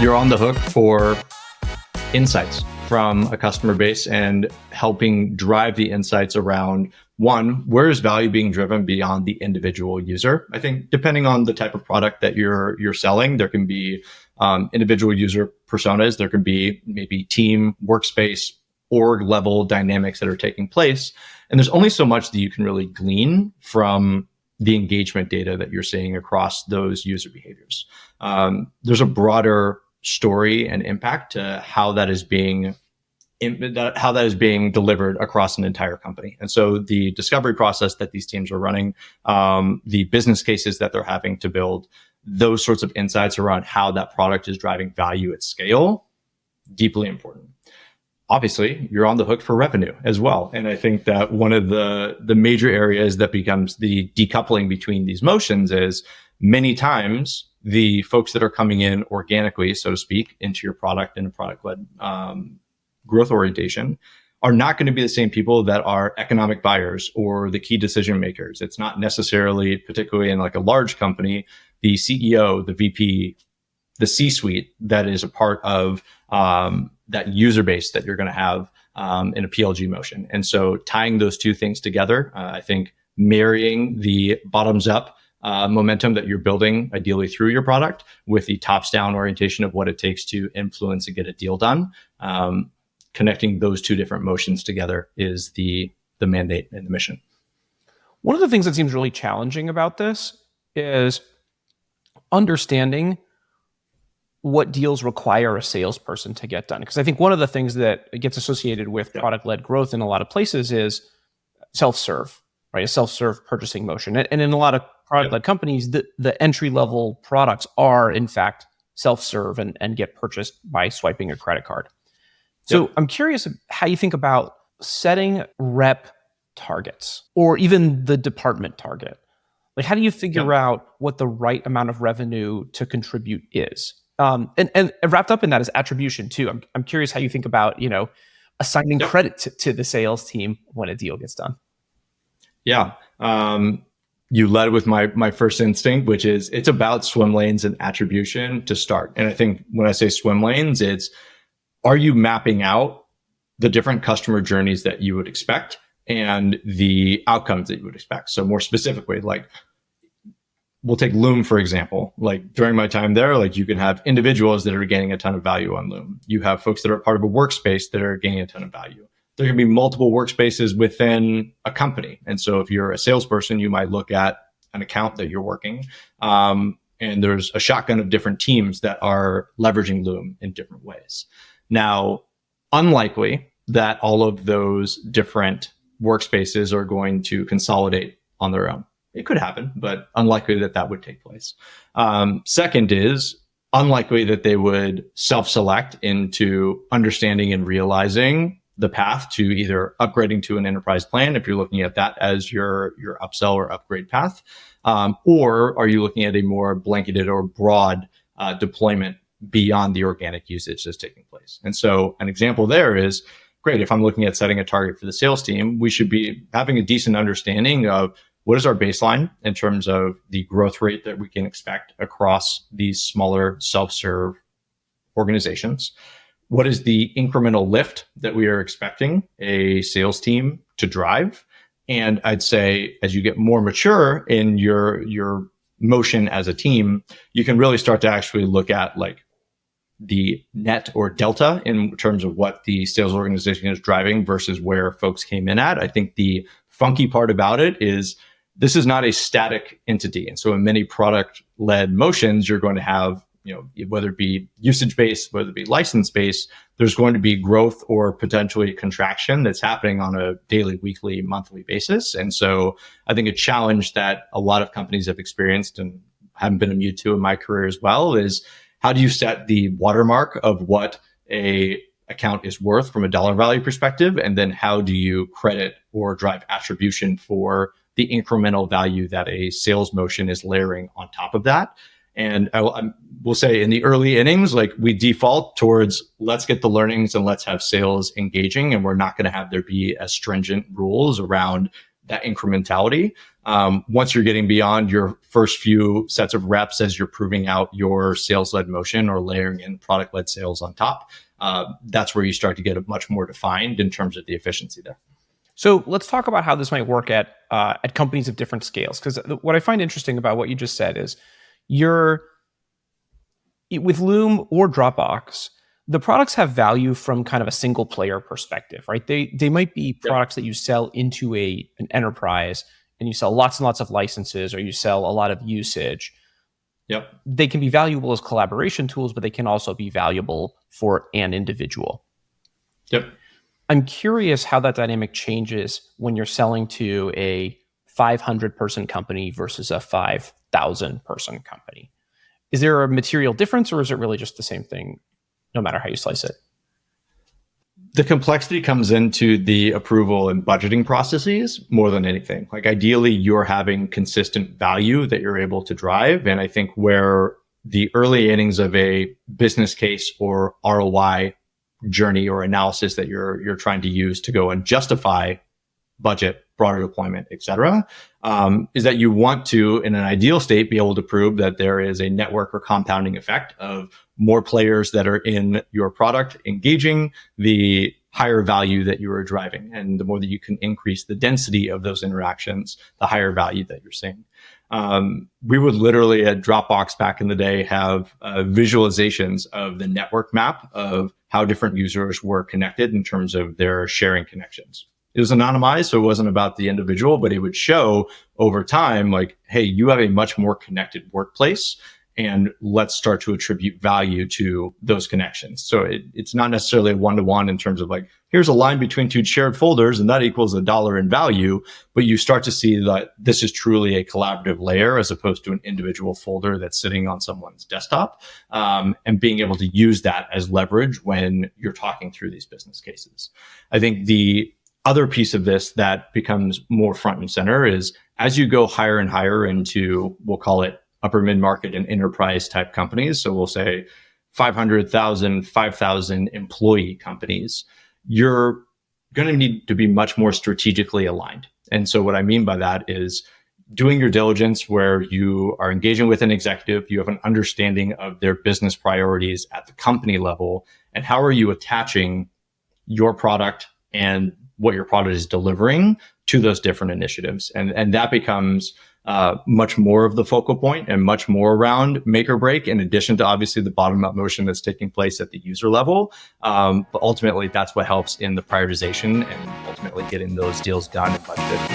You're on the hook for insights from a customer base and helping drive the insights around, one, where is value being driven beyond the individual user? I think depending on the type of product that you're selling, there can be individual user personas. There can be maybe team, workspace, org level dynamics that are taking place. And there's only so much that you can really glean from the engagement data that you're seeing across those user behaviors. There's a broader story and impact to how that is being delivered across an entire company. And so the discovery process that these teams are running, the business cases that they're having to build, those sorts of insights around how that product is driving value at scale, deeply important. Obviously, you're on the hook for revenue as well. And I think that one of the major areas that becomes the decoupling between these motions is many times the folks that are coming in organically, so to speak, into your product in a product-led growth orientation are not going to be the same people that are economic buyers or the key decision makers. It's not necessarily, particularly in like a large company, the CEO, the VP, the C-suite that is a part of that user base that you're going to have in a PLG motion. And so tying those two things together, I think marrying the bottoms up momentum that you're building ideally through your product with the tops down orientation of what it takes to influence and get a deal done. Connecting those two different motions together is the mandate and the mission. One of the things that seems really challenging about this is understanding what deals require a salesperson to get done. Because I think one of the things that gets associated with product-led growth in a lot of places is self-serve, right? A self-serve purchasing motion. And in a lot of product-led companies, the entry-level products are, in fact, self-serve and get purchased by swiping a credit card. So I'm curious how you think about setting rep targets or even the department target. Like, how do you figure out what the right amount of revenue to contribute is? And wrapped up in that is attribution too. I'm curious how you think about, assigning credit to the sales team when a deal gets done. Yeah. You led with my first instinct, which is it's about swim lanes and attribution to start. And I think when I say swim lanes, it's, are you mapping out the different customer journeys that you would expect and the outcomes that you would expect? So more specifically, like we'll take Loom, for example. Like during my time there, like you can have individuals that are gaining a ton of value on Loom. You have folks that are part of a workspace that are gaining a ton of value. There can be multiple workspaces within a company. And so if you're a salesperson, you might look at an account that you're working. And there's a shotgun of different teams that are leveraging Loom in different ways. Now, unlikely that all of those different workspaces are going to consolidate on their own. It could happen, but unlikely that that would take place. Second is unlikely that they would self-select into understanding and realizing the path to either upgrading to an enterprise plan, if you're looking at that as your upsell or upgrade path, or are you looking at a more blanketed or broad deployment beyond the organic usage that's taking place? And so an example there is, great, if I'm looking at setting a target for the sales team, we should be having a decent understanding of what is our baseline in terms of the growth rate that we can expect across these smaller self-serve organizations. What is the incremental lift that we are expecting a sales team to drive? And I'd say as you get more mature in your motion as a team, you can really start to actually look at like the net or delta in terms of what the sales organization is driving versus where folks came in at. I think the funky part about it is this is not a static entity. And so in many product-led motions, you're going to have, whether it be usage-based, whether it be license-based, there's going to be growth or potentially contraction that's happening on a daily, weekly, monthly basis. And so I think a challenge that a lot of companies have experienced and haven't been immune to in my career as well is how do you set the watermark of what a account is worth from a dollar value perspective? And then how do you credit or drive attribution for the incremental value that a sales motion is layering on top of that? And I will say in the early innings, like we default towards let's get the learnings and let's have sales engaging. And we're not going to have there be as stringent rules around that incrementality. Once you're getting beyond your first few sets of reps as you're proving out your sales-led motion or layering in product-led sales on top, that's where you start to get a much more defined in terms of the efficiency there. So let's talk about how this might work at companies of different scales. Because what I find interesting about what you just said is you're with Loom or Dropbox, the products have value from kind of a single player perspective, right? They might be products that you sell into an enterprise and you sell lots and lots of licenses or you sell a lot of usage. Yep. They can be valuable as collaboration tools, but they can also be valuable for an individual. Yep. I'm curious how that dynamic changes when you're selling to a 500 person company versus a 5,000 person company. Is there a material difference or is it really just the same thing no matter how you slice it? The complexity comes into the approval and budgeting processes more than anything. Like ideally, you're having consistent value that you're able to drive. And I think where the early innings of a business case or ROI journey or analysis that you're trying to use to go and justify budget, broader deployment, et cetera, is that you want to, in an ideal state, be able to prove that there is a network or compounding effect of more players that are in your product engaging, the higher value that you are driving. And the more that you can increase the density of those interactions, the higher value that you're seeing. We would literally at Dropbox back in the day have visualizations of the network map of how different users were connected in terms of their sharing connections. It was anonymized, so it wasn't about the individual, but it would show over time, like, hey, you have a much more connected workplace, and let's start to attribute value to those connections. So it's not necessarily a one-to-one in terms of like, here's a line between two shared folders, and that equals $1 in value, but you start to see that this is truly a collaborative layer as opposed to an individual folder that's sitting on someone's desktop, and being able to use that as leverage when you're talking through these business cases. I think the other piece of this that becomes more front and center is as you go higher and higher into, we'll call it upper mid-market and enterprise type companies. So we'll say 500,000, 5,000 employee companies, you're going to need to be much more strategically aligned. And so what I mean by that is doing your diligence where you are engaging with an executive, you have an understanding of their business priorities at the company level, and how are you attaching your product and what your product is delivering to those different initiatives. And that becomes much more of the focal point and much more around make or break, in addition to obviously the bottom up motion that's taking place at the user level. But ultimately, that's what helps in the prioritization and ultimately getting those deals done and budgeted.